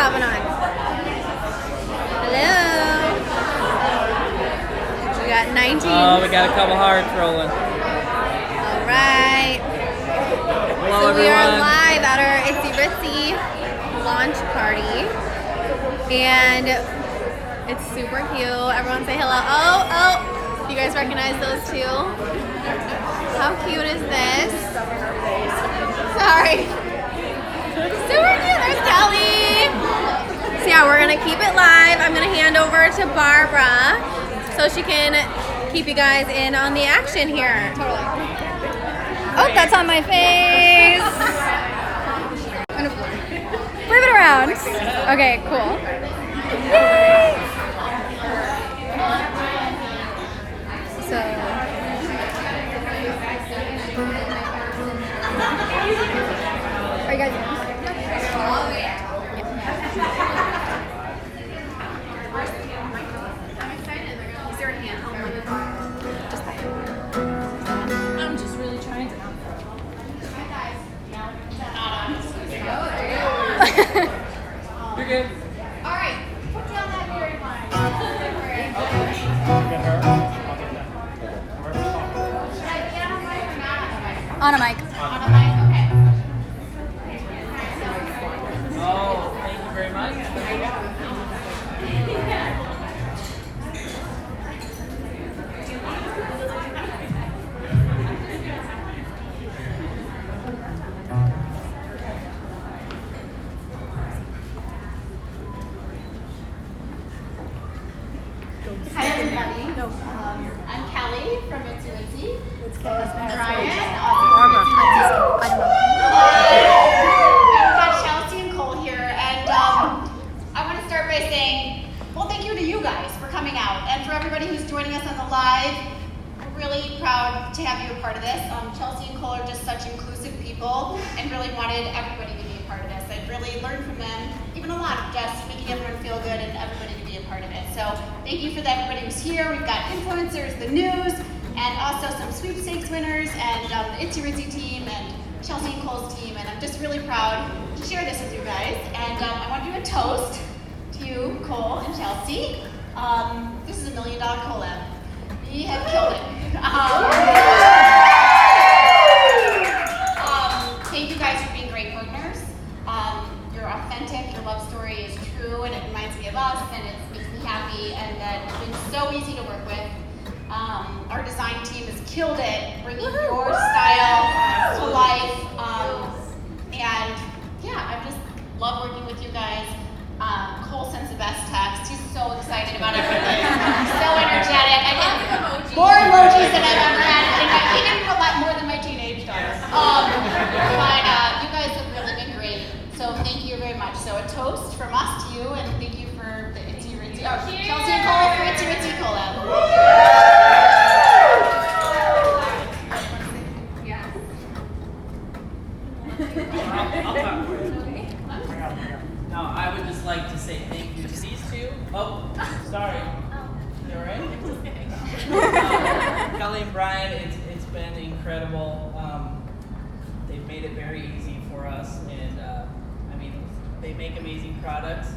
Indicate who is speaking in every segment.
Speaker 1: having on? Hello. We got 19.
Speaker 2: Oh, we got a couple hearts rolling.
Speaker 1: All right.
Speaker 2: Hello,
Speaker 1: so
Speaker 2: everyone.
Speaker 1: We are live at our Itzy Ritzy launch party. And it's super cute. Everyone say hello. Oh. You guys recognize those two? How cute is this? Sorry. Super cute. There's Kelly. So yeah, we're going to keep it live. I'm going to hand over to Barbara so she can keep you guys in on the action here. Totally. Oh, that's on my face. Flip it around. Okay, cool. Yay! So, are you guys?
Speaker 3: I'm just really trying to.
Speaker 2: You're good.
Speaker 3: All right, put down that beer line.
Speaker 1: On a mic.
Speaker 3: On a mic, okay.
Speaker 2: Oh, thank you very much.
Speaker 3: Hi everybody. I'm Kelly from Itzy Ritzy. Brian. We've got Cheslea and Cole here, and I want to start by saying, well, thank you to you guys for coming out, and for everybody who's joining us on the live. We're really proud to have you a part of this. Cheslea and Cole are just such inclusive people, and really wanted everybody to be a part of this. I've really learned from them, even a lot, just making everyone feel good and everybody to be a part of it. So thank you for everybody who's here. We've got influencers, the news, and also some sweepstakes winners, and the Itzy Ritzy team, and Cheslea and Cole's team, and I'm just really proud to share this with you guys. And I want to do a toast to you, Cole and Cheslea. This is $1 million collab. We have killed it. Thank you guys for being great partners. You're authentic, your love story is true, and it reminds me of us, and it makes me happy, and it's been so easy to work with. Our design team has killed it, bringing your style to life, and yeah, I just love working with you guys. Cole sends the best text. He's so excited about everything. So energetic. I get more emojis than I've ever had. And he didn't a lot more than my teenage daughter. But you guys have really been great. So thank you very much. So a toast from us to you, and thank you for the Itzy Ritzy. Cheslea and Cole for Itzy Ritzy collab.
Speaker 2: No, I would just like to say thank you to these two. Oh, sorry. You all right? Kelly and Brian, it's been incredible. They've made it very easy for us, and I mean, they make amazing products,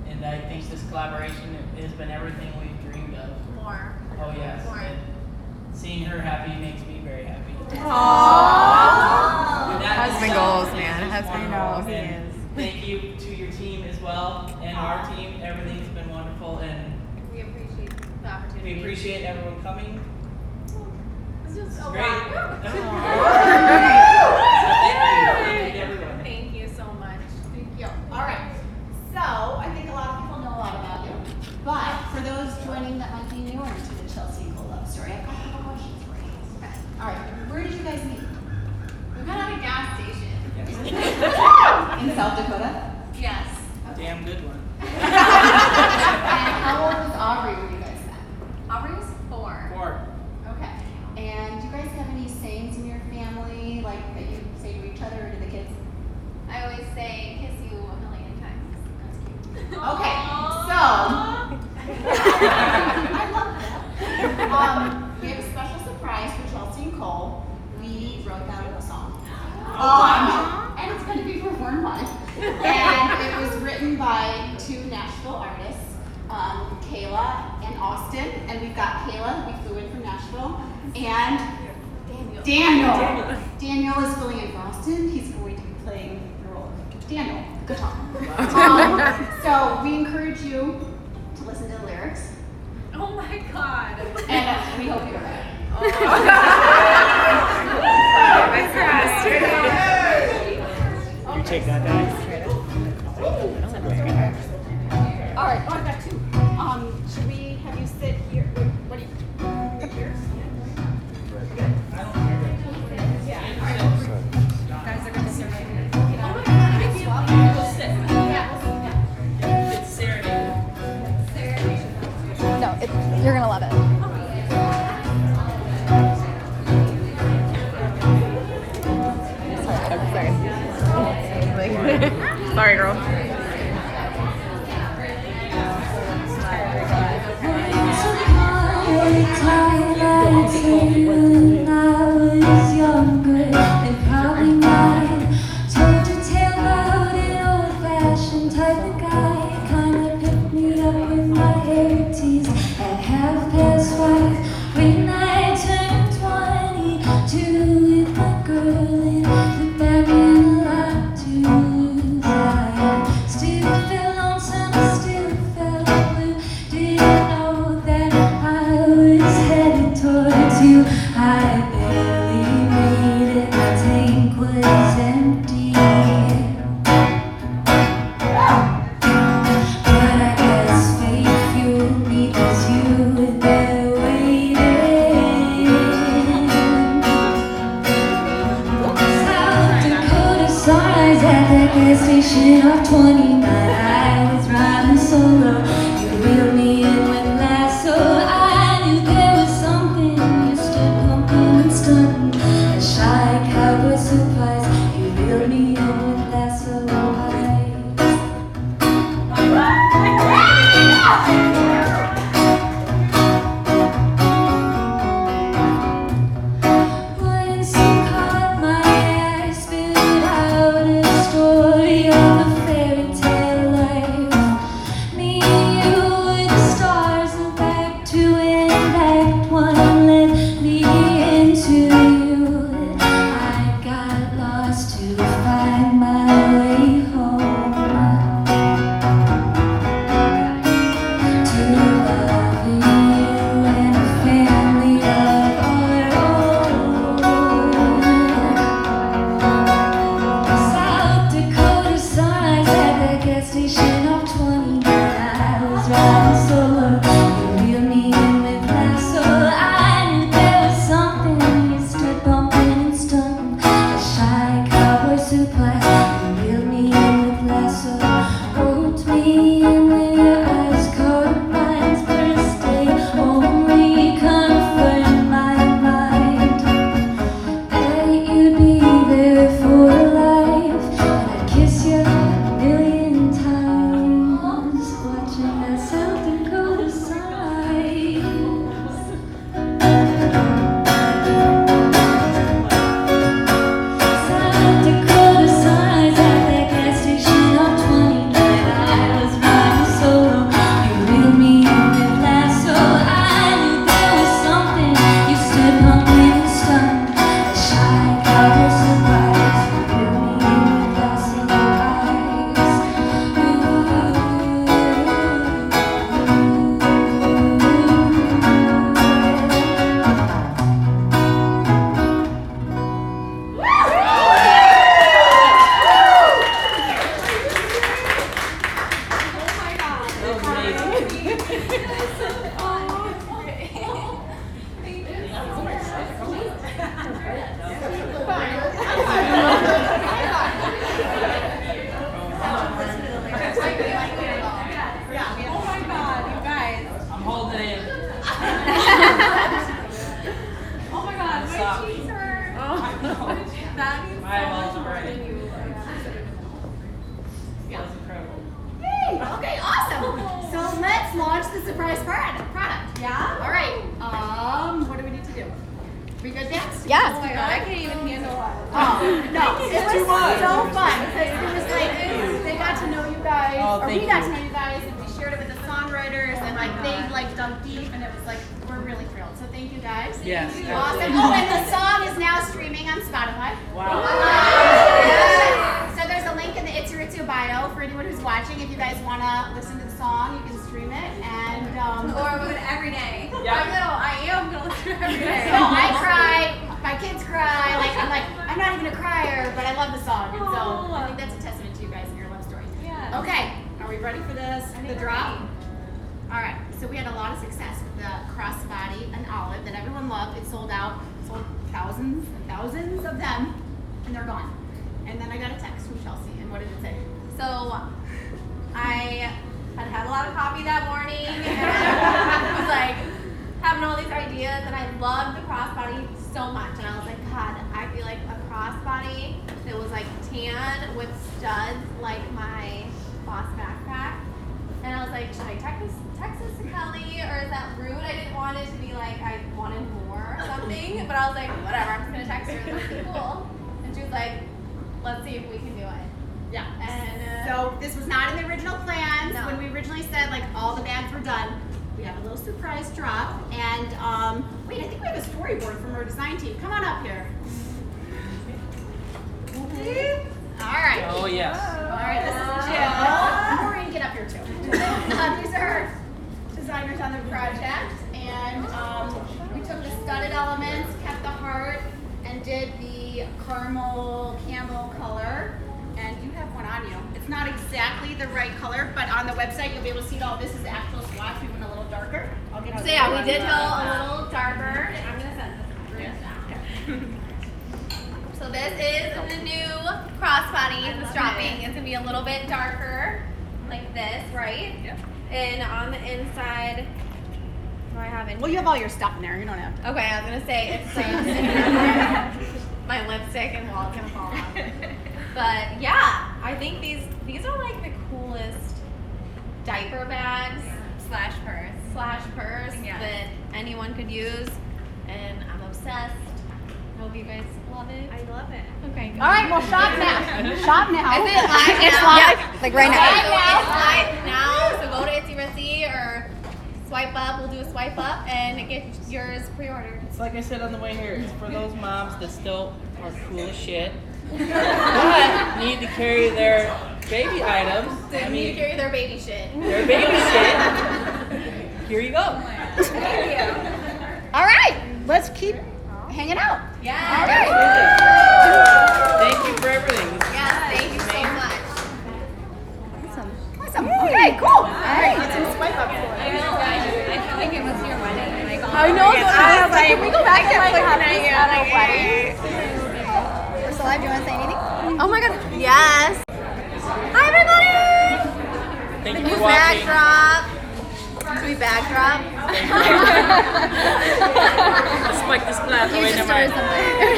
Speaker 2: and I think this collaboration has been everything we've dreamed of.
Speaker 3: More.
Speaker 2: Oh yes,
Speaker 3: More.
Speaker 2: and seeing her happy makes me very happy.
Speaker 1: Aww.
Speaker 4: Husband goals, man. Husband goals.
Speaker 2: And thank you to your team as well, and our team. Everything's been wonderful, and
Speaker 3: We appreciate the opportunity.
Speaker 2: we appreciate everyone coming.
Speaker 3: This is
Speaker 2: It's
Speaker 3: a
Speaker 2: great.
Speaker 3: lot.
Speaker 2: So thank you. Thank you, everyone.
Speaker 3: Thank you so much. Thank you. All right. So I think a lot of people know a lot about you, but for those joining that might be newer to the Cheslea and Cole love story, I've got a couple questions for you. Okay. All right. Where did you guys meet? We met at a gas station. In South Dakota? Yes.
Speaker 2: Damn good one.
Speaker 3: And how old was Aubrey when you guys met? Aubrey was 4.
Speaker 2: 4.
Speaker 3: Okay. And do you guys have any sayings in your family, like that you say to each other or to the kids?
Speaker 5: I always say kiss you 1,000,000 times. That's cute.
Speaker 3: Okay, so I love that. We have a special surprise for Cheslea and Cole. We wrote down a song. And it's going to be performed live. And it was written by and we've got Kayla, we flew in from Nashville, and Daniel. Daniel is filling in for Austin. He's going to be playing the role of Daniel, guitar. So we encourage you to listen to the lyrics.
Speaker 5: Oh my God.
Speaker 3: And we hope you are right.
Speaker 6: You take that back.
Speaker 3: All right, I've got two. Should we have you sit here? What do you? Here?
Speaker 1: You're gonna love it.
Speaker 4: Sorry, girl.
Speaker 7: Station of 29, I was riding solo. You reeled me in with lasso. I knew there was something. You stood pumping and stunting. A shy cowboy surprise. You reeled me in with lasso When some caught my eye, spit out a story of a fairy tale life. Me and you with the stars and back to end act one led me into you. I got lost to find my way home. To loving you and a family of our own. South Dakota Sunrise at the gas station of 29. I was riding solo. You reeled me in with lasso. I knew there was something. You stood bumping and stunting. A shy cowboy supply. You reeled me in with lasso. Roped me in with your eyes caught mine's first day. Only confirmed my mind that you'd be there for life. And I'd kiss you a million times, watching that South Dakota sunrise. South Dakota sunrise at that gas station of 29. I was riding solo. You reeled me in with lasso. I knew there was something. You stood pumping and stunting. A shy cowboy surprise. You reeled me in with lasso
Speaker 2: I'm holding it in.
Speaker 5: Oh my God,
Speaker 2: Stop.
Speaker 5: my cheeks hurt. That means
Speaker 2: My
Speaker 5: so
Speaker 2: eyeballs
Speaker 5: much
Speaker 2: are
Speaker 5: more
Speaker 2: burning.
Speaker 5: than you.
Speaker 2: That was incredible.
Speaker 3: Yay! Okay, awesome. So let's launch the surprise product.
Speaker 5: Yeah?
Speaker 3: All right. What do we need to do? We good dance?
Speaker 1: Yeah.
Speaker 5: Oh my God, I can't even handle it.
Speaker 3: Oh, no, it was so fun because it was like they got to know you guys,
Speaker 2: Oh,
Speaker 3: or we
Speaker 2: thank
Speaker 3: got
Speaker 2: you.
Speaker 3: to know you guys, and we shared it with the songwriters. ghostwriters, and like they like dug deep, and it was like we're really thrilled. So thank you guys.
Speaker 2: Yes.
Speaker 3: Awesome. Oh, and the song is now streaming on Spotify.
Speaker 2: Wow.
Speaker 3: So there's a link in the Itzy Ritzy bio for anyone who's watching. If you guys want to listen to the song, you can stream it. And
Speaker 5: Or I'm going every day.
Speaker 2: Yeah.
Speaker 5: I am going to listen to it every day.
Speaker 3: so I cry. My kids cry. Like I'm not even a crier, but I love the song. And so I think that's a testament to you guys and your love story.
Speaker 5: Yeah.
Speaker 3: Okay, are we ready for this? The drop? All right, so we had a lot of success with the crossbody and olive that everyone loved. It sold out, sold thousands and thousands of them, and they're gone. And then I got a text from Chelsea, and what did it say?
Speaker 1: So I had a lot of coffee that morning and was like having all these ideas, and I loved the crossbody so much. And I was like, God, I feel like a crossbody that was like tan with studs like my Boss backpack. And I was like, should I text this to Kelly, or is that rude? I didn't want it to be like I wanted more or something, but I was like, whatever, I'm just gonna text her. It's gonna be cool. And she was like, let's see if we can do it.
Speaker 3: Yeah.
Speaker 1: And
Speaker 3: So this was not in the original plans.
Speaker 1: No.
Speaker 3: When we originally said like all the bags were done, we have a little surprise drop. And wait, I think we have a storyboard from our design team. Come on up here. All right.
Speaker 2: Oh yes.
Speaker 3: All right, this is Jill. Maureen, get up here too. These are designers on the project, and we took the studded elements, kept the heart, and did the caramel camel color. And you have one on you. It's not exactly the right color, but on the website you'll be able to see it all. This is the actual swatch. We went a little darker. I'll get
Speaker 1: so yeah, we did go a little darker. I'm gonna send this. So this is the new crossbody that's dropping. It's gonna be a little bit darker, like this, right?
Speaker 2: Yep.
Speaker 1: And on the inside, do I have it?
Speaker 3: Well, you have all your stuff in there. You don't have to.
Speaker 1: Okay, I was gonna say it's like my lipstick and wall's gonna fall off. But yeah, I think these are like the coolest diaper bags slash purse
Speaker 5: Yeah.
Speaker 1: that anyone could use, and I'm obsessed. I hope you guys love it.
Speaker 5: I love it.
Speaker 1: Okay. Good.
Speaker 3: All right, well, shop now. Shop now.
Speaker 1: Is it live
Speaker 3: It's
Speaker 1: now?
Speaker 3: live.
Speaker 4: Yeah, like right
Speaker 1: Okay,
Speaker 4: now.
Speaker 1: so it's live now. So go to Itzy Ritzy or swipe up. We'll do a swipe up and get yours pre-ordered.
Speaker 2: It's like I said on the way here. It's for those moms that still are cool as shit, but need to carry their baby items.
Speaker 1: They need to carry their baby shit.
Speaker 2: Their baby shit. Here you go.
Speaker 3: All right, let's keep hanging out.
Speaker 1: Yeah.
Speaker 3: All right.
Speaker 2: Thank you for everything.
Speaker 1: Yes, thank you so much.
Speaker 3: Awesome. Okay, cool. All right, let's do swipe up.
Speaker 5: I know, I feel like it was your wedding. And I
Speaker 3: I know. I was like, can we go back and like have this at our wedding?
Speaker 4: First alive, do you want to say anything?
Speaker 1: Oh my god. Yes. Hi everybody.
Speaker 2: Thank you
Speaker 1: New
Speaker 2: for
Speaker 1: bag
Speaker 2: watching.
Speaker 1: drop. Should we bag drop?
Speaker 2: Spike this glass.
Speaker 1: You
Speaker 2: Wait,
Speaker 1: should
Speaker 2: never
Speaker 1: start
Speaker 2: mind.
Speaker 1: something.